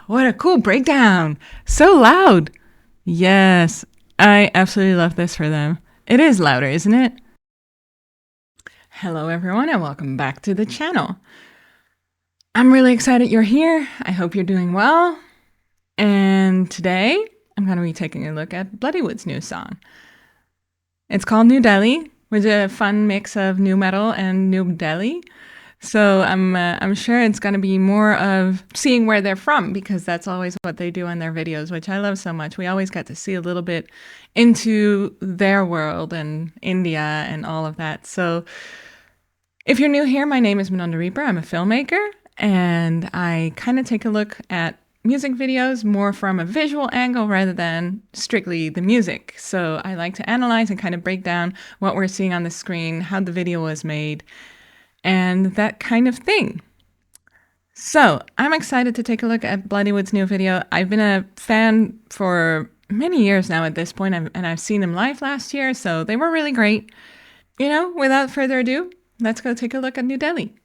what a cool breakdown. So loud. Yes, I absolutely love this for them. It is louder, isn't it? Hello, everyone, and welcome back to the channel. I'm really excited you're here. I hope you're doing well. And today, I'm going to be taking a look at Bloodywood's new song. It's called New Delhi, which is a fun mix of new metal and New Delhi. So I'm sure it's going to be more of seeing where they're from, because that's always what they do in their videos, which I love so much. We always get to see a little bit into their world and India and all of that. So if you're new here, my name is Mananda Reaper. I'm a filmmaker, and I kind of take a look at music videos more from a visual angle rather than strictly the music. So I like to analyze and kind of break down what we're seeing on the screen, how the video was made, and that kind of thing. So I'm excited to take a look at Bloodywood's new video. I've been a fan for many years now at this point, and I've seen them live last year, so they were really great. You know, without further ado, let's go take a look at New Delhi.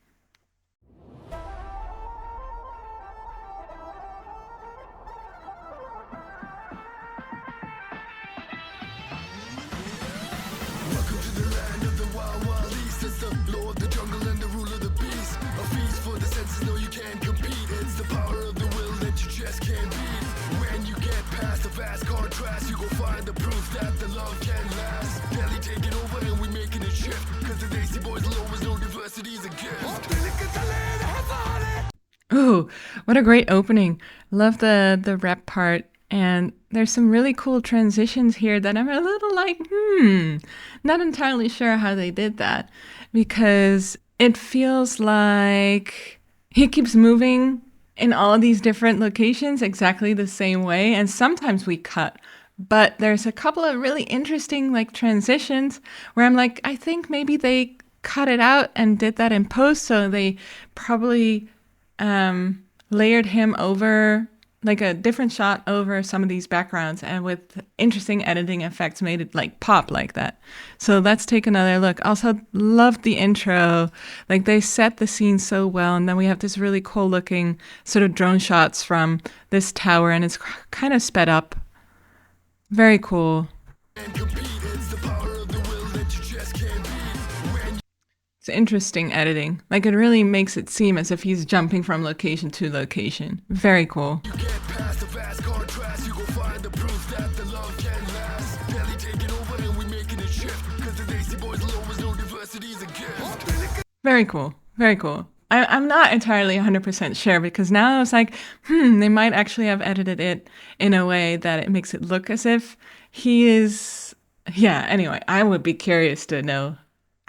Ooh, what a great opening. Love the rap part. And there's some really cool transitions here that I'm a little like, not entirely sure how they did that, because it feels like he keeps moving in all of these different locations exactly the same way. And sometimes we cut, but there's a couple of really interesting like transitions where I'm like, I think maybe they cut it out and did that in post. So they probably layered him over, like a different shot over some of these backgrounds, and with interesting editing effects made it like pop like that. So let's take another look. Also loved the intro. Like they set the scene so well, and then we have this really cool looking sort of drone shots from this tower, and it's kind of sped up. Very cool. It's interesting editing. Like it really makes it seem as if he's jumping from location to location. Very cool. Very cool. Very cool. I'm not entirely 100% sure, because now I was like, they might actually have edited it in a way that it makes it look as if he is... Yeah, anyway, I would be curious to know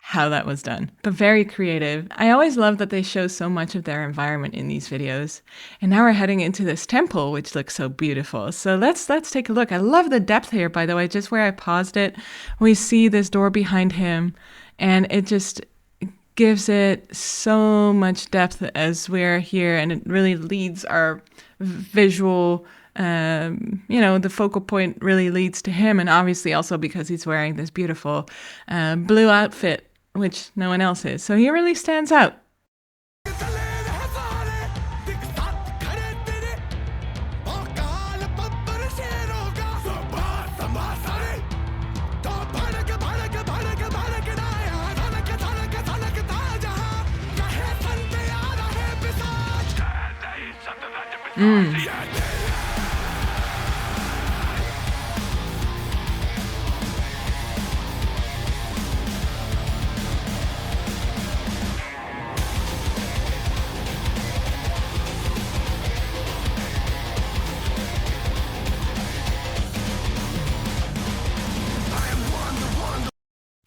how that was done, but very creative. I always love that they show so much of their environment in these videos. And now we're heading into this temple, which looks so beautiful. So let's take a look. I love the depth here, by the way. Just where I paused it, we see this door behind him, and it just gives it so much depth as we're here, and it really leads our visual, the focal point really leads to him, and obviously also because he's wearing this beautiful blue outfit, which no one else is. So he really stands out.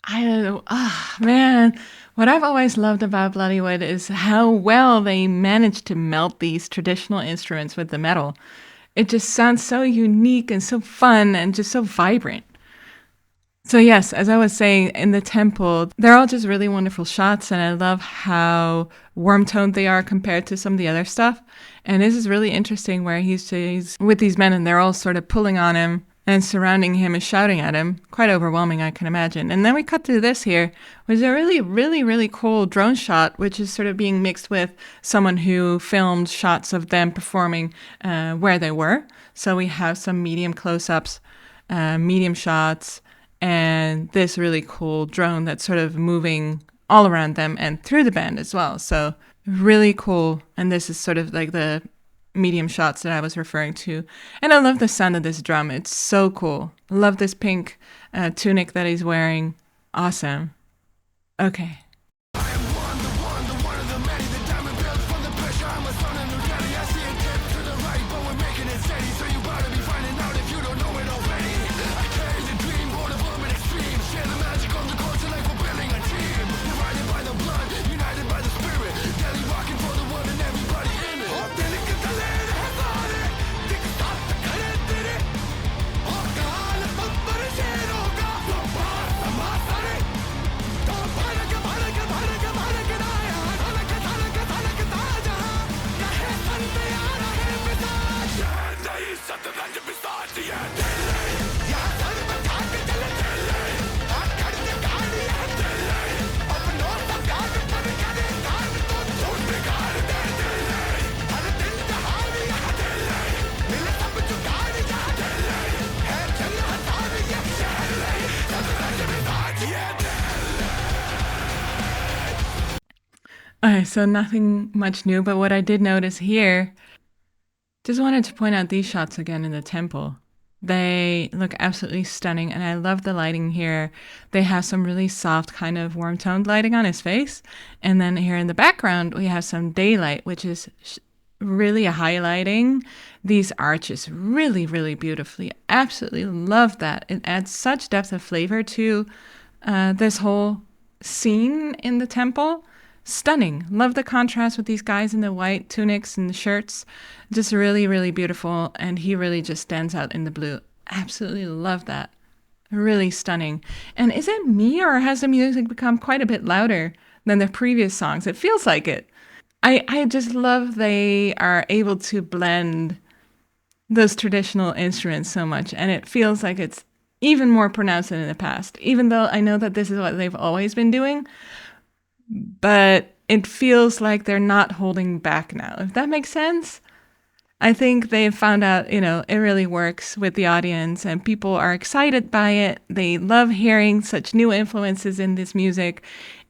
I don't know. Man. What I've always loved about Bloodywood is how well they managed to melt these traditional instruments with the metal. It just sounds so unique and so fun and just so vibrant. So yes, as I was saying, in the temple, they're all just really wonderful shots, and I love how warm-toned they are compared to some of the other stuff. And this is really interesting where he's with these men, and they're all sort of pulling on him and surrounding him is shouting at him. Quite overwhelming, I can imagine. And then we cut to this here, which is a really, really, really cool drone shot, which is sort of being mixed with someone who filmed shots of them performing where they were. So we have some medium close-ups, medium shots, and this really cool drone that's sort of moving all around them and through the band as well. So really cool. And this is sort of like the medium shots that I was referring to. And I love the sound of this drum. It's so cool. Love this pink tunic that he's wearing. Awesome. Okay. Okay, so nothing much new, but what I did notice here, just wanted to point out these shots again in the temple. They look absolutely stunning, and I love the lighting here. They have some really soft, kind of warm-toned lighting on his face, and then here in the background, we have some daylight, which is really highlighting these arches really, really beautifully. Absolutely love that. It adds such depth of flavor to this whole scene in the temple. Stunning. Love the contrast with these guys in the white tunics and the shirts. Just really, really beautiful. And he really just stands out in the blue. Absolutely love that. Really stunning. And is it me, or has the music become quite a bit louder than the previous songs? It feels like it. I just love they are able to blend those traditional instruments so much. And it feels like it's even more pronounced than in the past. Even though I know that this is what they've always been doing. But it feels like they're not holding back now, if that makes sense. I think they've found out, it really works with the audience and people are excited by it. They love hearing such new influences in this music.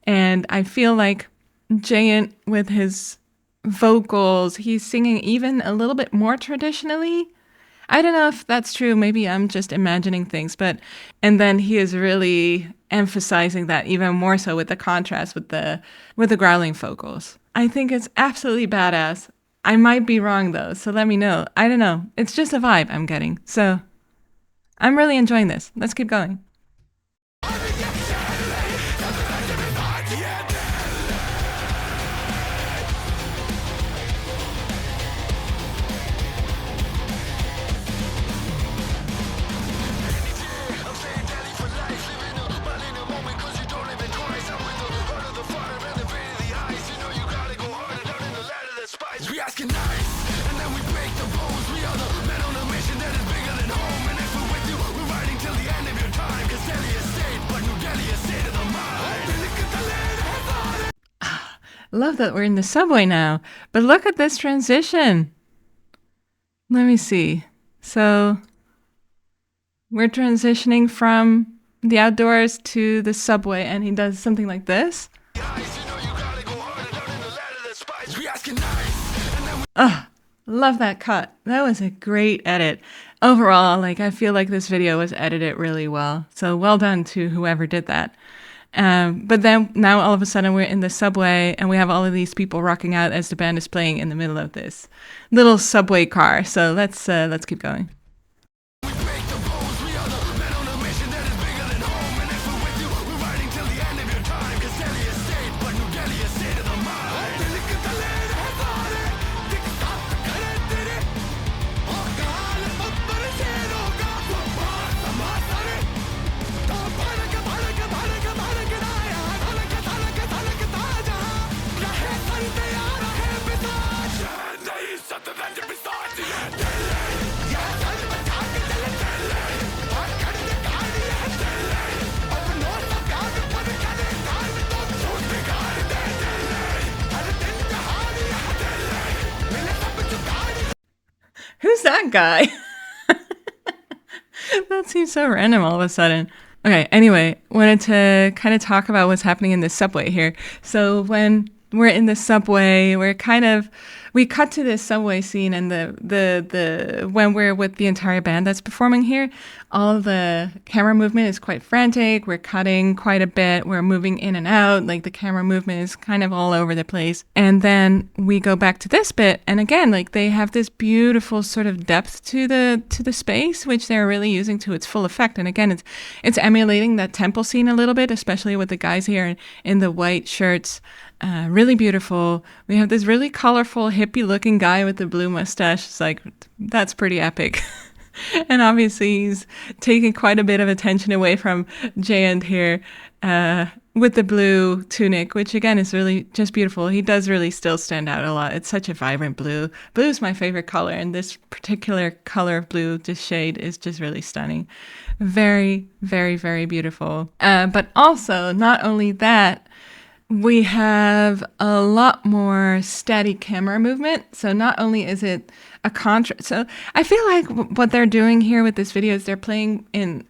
And I feel like Jayant, with his vocals, he's singing even a little bit more traditionally. I don't know if that's true. Maybe I'm just imagining things, and then he is really emphasizing that even more so with the contrast with the growling vocals. I think it's absolutely badass. I might be wrong though, so let me know. I don't know. It's just a vibe I'm getting. So I'm really enjoying this. Let's keep going. Love that we're in the subway now, but look at this transition. Let me see. So we're transitioning from the outdoors to the subway, and he does something like this. Love that cut. That was a great edit. Overall, I feel like this video was edited really well. So well done to whoever did that. But then now all of a sudden we're in the subway and we have all of these people rocking out as the band is playing in the middle of this little subway car. So let's keep going. Who's that guy? That seems so random all of a sudden. Okay, anyway, wanted to kind of talk about what's happening in the subway here. So when we're in the subway, we cut to this subway scene, and the when we're with the entire band that's performing here, all the camera movement is quite frantic. We're cutting quite a bit. We're moving in and out. Like the camera movement is kind of all over the place. And then we go back to this bit, and again, like they have this beautiful sort of depth to the space, which they're really using to its full effect. And again, it's emulating that temple scene a little bit, especially with the guys here in the white shirts. Really beautiful. We have this really colorful hippie-looking guy with the blue mustache. It's like, that's pretty epic. And obviously he's taking quite a bit of attention away from Jayant here with the blue tunic, which again is really just beautiful. He does really still stand out a lot. It's such a vibrant blue. Blue is my favorite color, and this particular color of blue, this shade, is just really stunning. Very, very, very beautiful. But also, not only that, we have a lot more steady camera movement. So not only is it a contrast, so I feel like what they're doing here with this video is they're playing in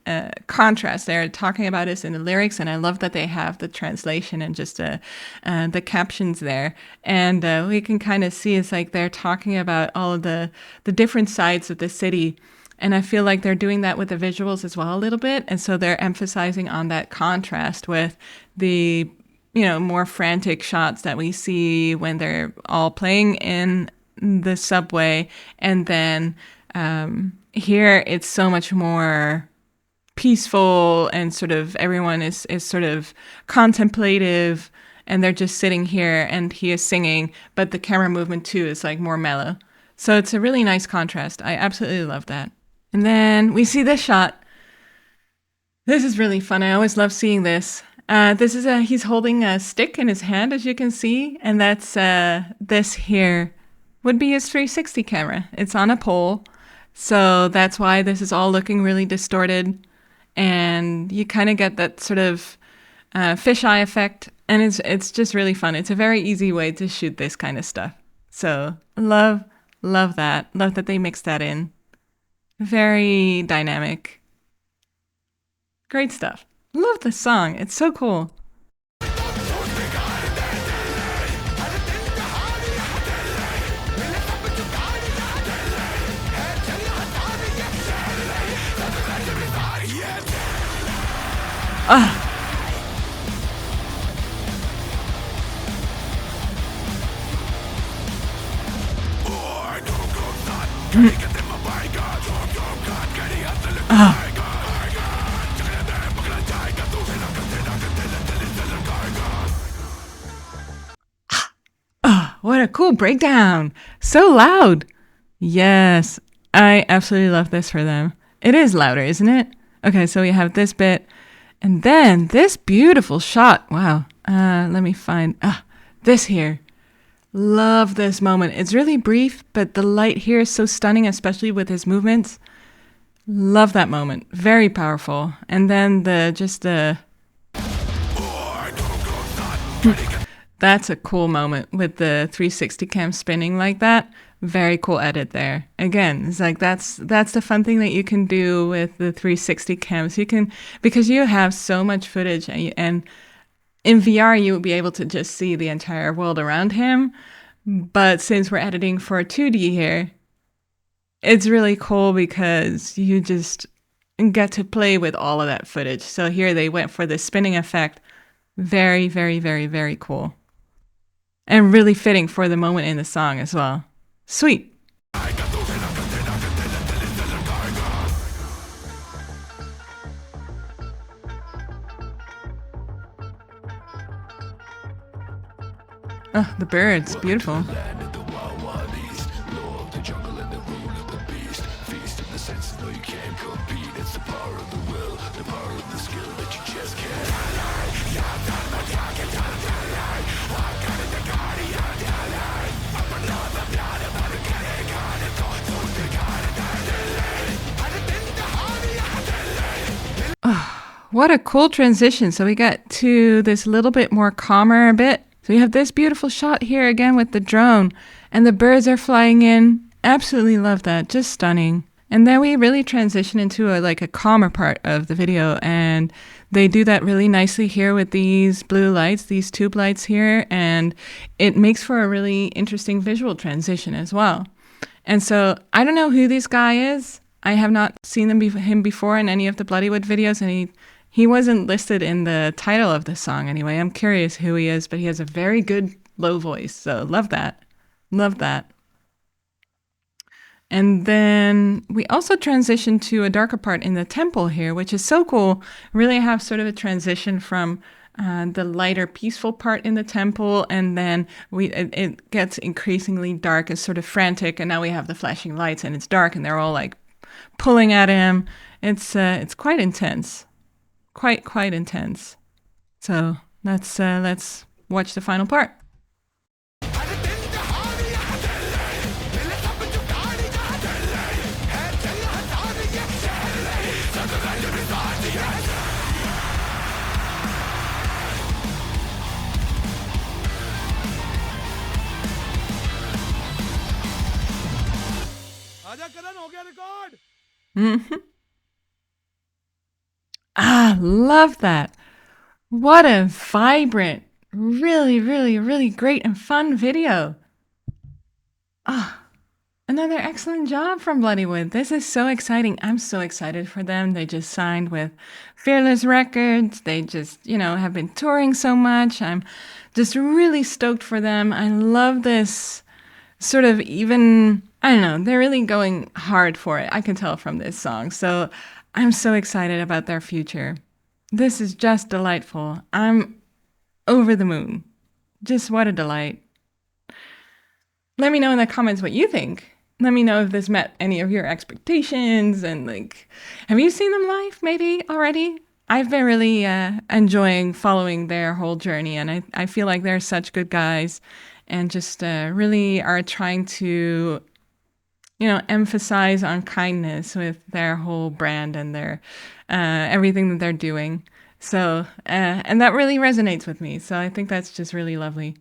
contrast. They're talking about this in the lyrics, and I love that they have the translation and just the captions there. And we can kind of see it's like they're talking about all of the different sides of the city. And I feel like they're doing that with the visuals as well a little bit. And so they're emphasizing on that contrast with the more frantic shots that we see when they're all playing in the subway. And then here it's so much more peaceful, and sort of everyone is sort of contemplative, and they're just sitting here, and he is singing, but the camera movement too is like more mellow. So it's a really nice contrast. I absolutely love that. And then we see this shot. This is really fun. I always love seeing this. He's holding a stick in his hand, as you can see, and that's this here would be his 360 camera. It's on a pole, so that's why this is all looking really distorted, and you kind of get that sort of fisheye effect, and it's just really fun. It's a very easy way to shoot this kind of stuff. So love that. Love that they mixed that in. Very dynamic. Great stuff. Love the song. It's so cool. What a cool breakdown. So loud. Yes, I absolutely love this for them. It is louder, isn't it? Okay, so we have this bit, and then this beautiful shot. Wow. Let me find this here. Love this moment. It's really brief, but the light here is so stunning, especially with his movements. Love that moment. Very powerful. And then that's a cool moment with the 360 cam spinning like that. Very cool edit there. Again, it's like that's the fun thing that you can do with the 360 cams. You can, because you have so much footage, and in VR you will be able to just see the entire world around him. But since we're editing for 2D here, it's really cool because you just get to play with all of that footage. So here they went for the spinning effect. Very, very, very, very cool. And really fitting for the moment in the song as well. Sweet. Oh, the birds, beautiful. What a cool transition. So we got to this little bit more calmer bit. So we have this beautiful shot here again with the drone, and the birds are flying in, Absolutely love that. Just stunning. And then we really transition into a calmer part of the video, and they do that really nicely here with these blue lights, these tube lights here, and it makes for a really interesting visual transition as well. And so I don't know who this guy is. I have not seen him before in any of the Bloodywood videos, and he wasn't listed in the title of the song anyway. I'm curious who he is, but he has a very good low voice, so love that. Love that. And then we also transition to a darker part in the temple here, which is so cool. Really have sort of a transition from the lighter, peaceful part in the temple, and then it gets increasingly dark and sort of frantic, and now we have the flashing lights, and it's dark, and they're all like pulling at him. It's quite intense, quite intense. So let's watch the final part. Mm-hmm. Love that. What a vibrant, really great and fun video. Another excellent job from Bloodywood. This is so exciting. I'm so excited for them. They just signed with Fearless Records. They just, have been touring so much. I'm just really stoked for them. I love this sort of I don't know, they're really going hard for it. I can tell from this song. So I'm so excited about their future. This is just delightful. I'm over the moon. Just what a delight. Let me know in the comments what you think. Let me know if this met any of your expectations, and have you seen them live maybe already? I've been really enjoying following their whole journey, and I feel like they're such good guys and just really are trying to, emphasize on kindness with their whole brand and their everything that they're doing. So, and that really resonates with me. So I think that's just really lovely.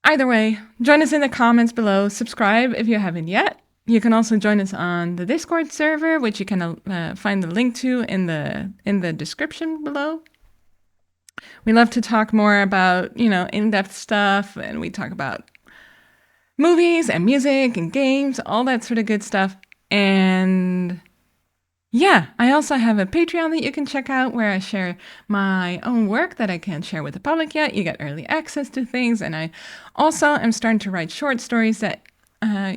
Either way, join us in the comments below. Subscribe if you haven't yet. You can also join us on the Discord server, which you can find the link to in the description below. We love to talk more about, in-depth stuff, and we talk about movies and music and games, all that sort of good stuff. And yeah, I also have a Patreon that you can check out where I share my own work that I can't share with the public yet. You get early access to things, and I also am starting to write short stories that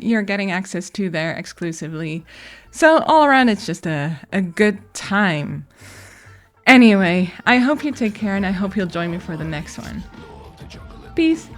you're getting access to there exclusively. So all around, it's just a good time. Anyway, I hope you take care, and I hope you'll join me for the next one. Peace.